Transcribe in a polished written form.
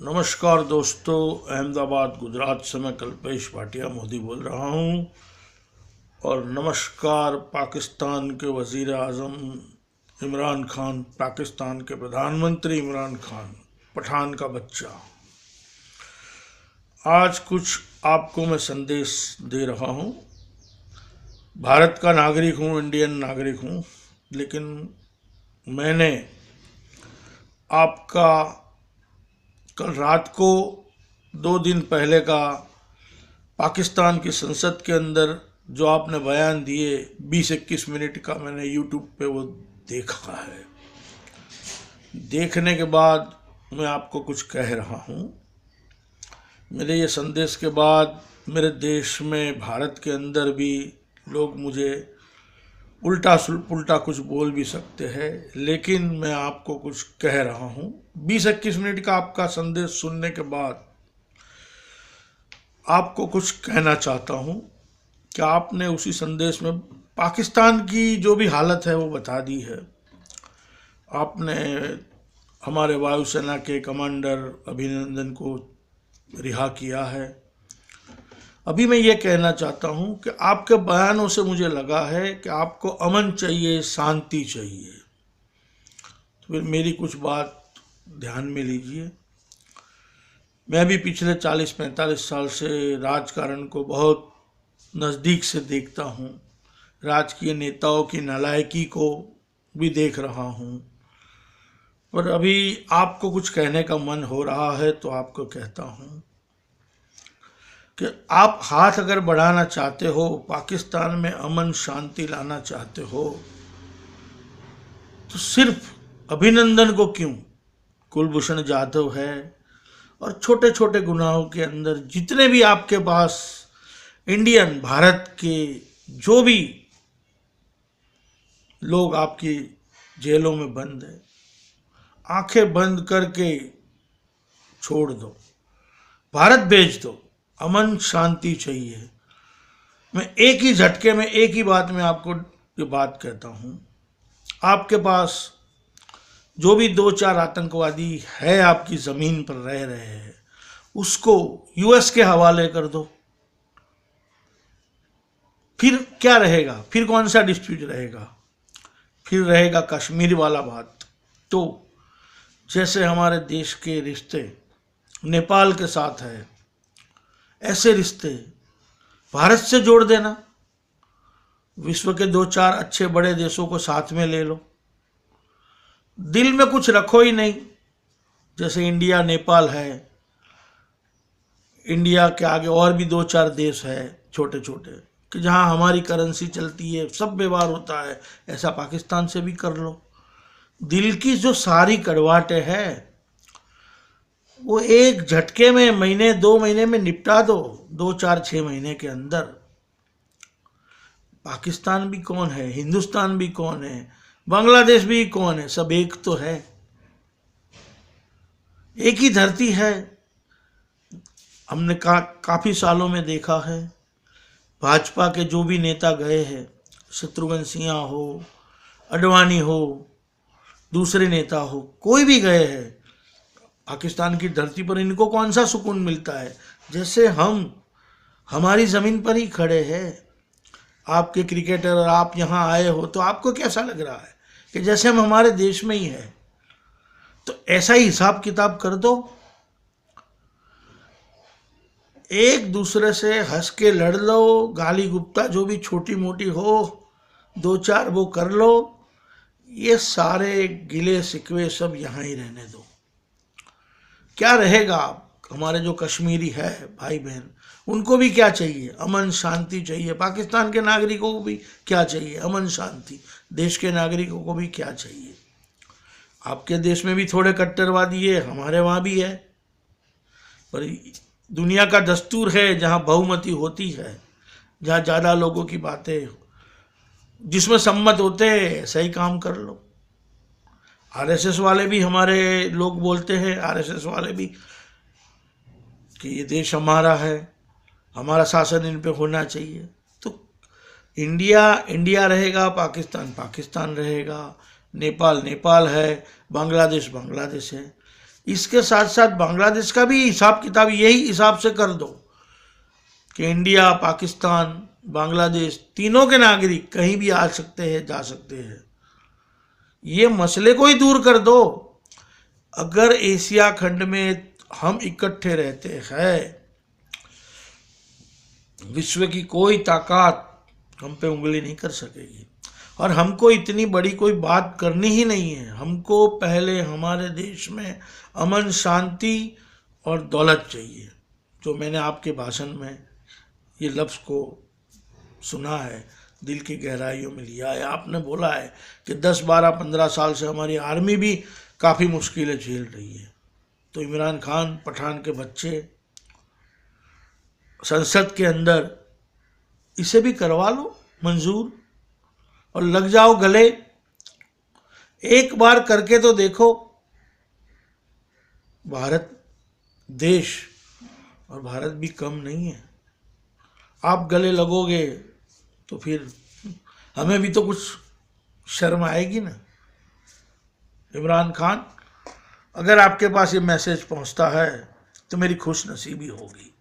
नमस्कार दोस्तों, अहमदाबाद गुजरात से मैं कल्पेश भाटिया मोदी बोल रहा हूँ। और नमस्कार पाकिस्तान के वज़ीर आज़म इमरान खान, पाकिस्तान के प्रधानमंत्री इमरान खान, पठान का बच्चा। आज कुछ आपको मैं संदेश दे रहा हूँ। भारत का नागरिक हूँ, इंडियन नागरिक हूँ, लेकिन मैंने आपका कल रात को 2 दिन पहले का पाकिस्तान की संसद के अंदर जो आपने बयान दिए 20-21 मिनट का, मैंने यूट्यूब पे वो देखा है। देखने के बाद मैं आपको कुछ कह रहा हूँ। मेरे ये संदेश के बाद मेरे देश में, भारत के अंदर भी लोग मुझे उल्टा पुल्टा कुछ बोल भी सकते हैं, लेकिन मैं आपको कुछ कह रहा हूँ। 20-21 मिनट का आपका संदेश सुनने के बाद आपको कुछ कहना चाहता हूँ कि आपने उसी संदेश में पाकिस्तान की जो भी हालत है वो बता दी है। आपने हमारे वायुसेना के कमांडर अभिनंदन को रिहा किया है। अभी मैं ये कहना चाहता हूँ कि आपके बयानों से मुझे लगा है कि आपको अमन चाहिए, शांति चाहिए। तो फिर मेरी कुछ बात ध्यान में लीजिए। मैं भी पिछले 40-45 साल से राजकारण को बहुत नज़दीक से देखता हूँ। राजकीय नेताओं की नालायकी को भी देख रहा हूँ। पर अभी आपको कुछ कहने का मन हो रहा है तो आपको कहता हूँ कि आप हाथ अगर बढ़ाना चाहते हो, पाकिस्तान में अमन शांति लाना चाहते हो, तो सिर्फ अभिनंदन को क्यों, कुलभूषण जाधव है और छोटे छोटे गुनाहों के अंदर जितने भी आपके पास इंडियन, भारत के जो भी लोग आपकी जेलों में बंद है, आंखें बंद करके छोड़ दो, भारत भेज दो। अमन शांति चाहिए। मैं एक ही झटके में, एक ही बात में आपको ये बात कहता हूँ। आपके पास जो भी 2-4 आतंकवादी है आपकी ज़मीन पर रह रहे हैं, उसको यूएस के हवाले कर दो। फिर क्या रहेगा? फिर कौन सा डिस्प्यूट रहेगा? फिर रहेगा कश्मीर वाला बात। तो जैसे हमारे देश के रिश्ते नेपाल के साथ है, ऐसे रिश्ते भारत से जोड़ देना। विश्व के 2-4 अच्छे बड़े देशों को साथ में ले लो। दिल में कुछ रखो ही नहीं। जैसे इंडिया नेपाल है, इंडिया के आगे और भी 2-4 देश है छोटे छोटे, कि जहां हमारी करेंसी चलती है, सब व्यवहार होता है। ऐसा पाकिस्तान से भी कर लो। दिल की जो सारी कड़वाटें हैं वो एक झटके में, महीने 2 महीने में निपटा दो। 2-4-6 महीने के अंदर। पाकिस्तान भी कौन है, हिंदुस्तान भी कौन है, बांग्लादेश भी कौन है, सब एक तो है। एक ही धरती है। हमने काफी सालों में देखा है, भाजपा के जो भी नेता गए हैं, शत्रुघ्न सिन्हा हो, अडवाणी हो, दूसरे नेता हो, कोई भी गए हैं, पाकिस्तान की धरती पर इनको कौन सा सुकून मिलता है? जैसे हम हमारी ज़मीन पर ही खड़े हैं। आपके क्रिकेटर और आप यहाँ आए हो तो आपको कैसा लग रहा है कि जैसे हम हमारे देश में ही हैं? तो ऐसा ही हिसाब किताब कर दो। एक दूसरे से हंस के लड़ लो, गाली गुप्ता जो भी छोटी मोटी हो 2-4 वो कर लो। ये सारे गिले शिकवे सब यहाँ ही रहने दो। क्या रहेगा? हमारे जो कश्मीरी है भाई बहन, उनको भी क्या चाहिए? अमन शांति चाहिए। पाकिस्तान के नागरिकों को भी क्या चाहिए? अमन शांति। देश के नागरिकों को भी क्या चाहिए? आपके देश में भी थोड़े कट्टरवादी है, हमारे वहाँ भी है, पर दुनिया का दस्तूर है जहाँ बहुमती होती है, जहाँ ज़्यादा लोगों की बातें जिसमें सम्मत होते हैं, सही काम कर लो। आरएसएस वाले भी, हमारे लोग बोलते हैं आरएसएस वाले भी कि ये देश हमारा है, हमारा शासन इन पे होना चाहिए। तो इंडिया इंडिया रहेगा, पाकिस्तान पाकिस्तान रहेगा, नेपाल नेपाल है, बांग्लादेश बांग्लादेश है। इसके साथ साथ बांग्लादेश का भी हिसाब किताब यही हिसाब से कर दो कि इंडिया, पाकिस्तान, बांग्लादेश तीनों के नागरिक कहीं भी आ सकते हैं, जा सकते हैं। ये मसले को ही दूर कर दो। अगर एशिया खंड में हम इकट्ठे रहते हैं, विश्व की कोई ताकत हम पे उंगली नहीं कर सकेगी। और हमको इतनी बड़ी कोई बात करनी ही नहीं है। हमको पहले हमारे देश में अमन, शांति और दौलत चाहिए। जो मैंने आपके भाषण में ये लफ्ज़ को सुना है, दिल की गहराइयों में लिया है। आपने बोला है कि 10, 12, 15 साल से हमारी आर्मी भी काफ़ी मुश्किलें झेल रही है। तो इमरान खान, पठान के बच्चे, संसद के अंदर इसे भी करवा लो मंजूर और लग जाओ गले। एक बार करके तो देखो। भारत देश और भारत भी कम नहीं है। आप गले लगोगे तो फिर हमें भी तो कुछ शर्म आएगी ना। इमरान खान, अगर आपके पास ये मैसेज पहुंचता है तो मेरी खुश नसीबी होगी।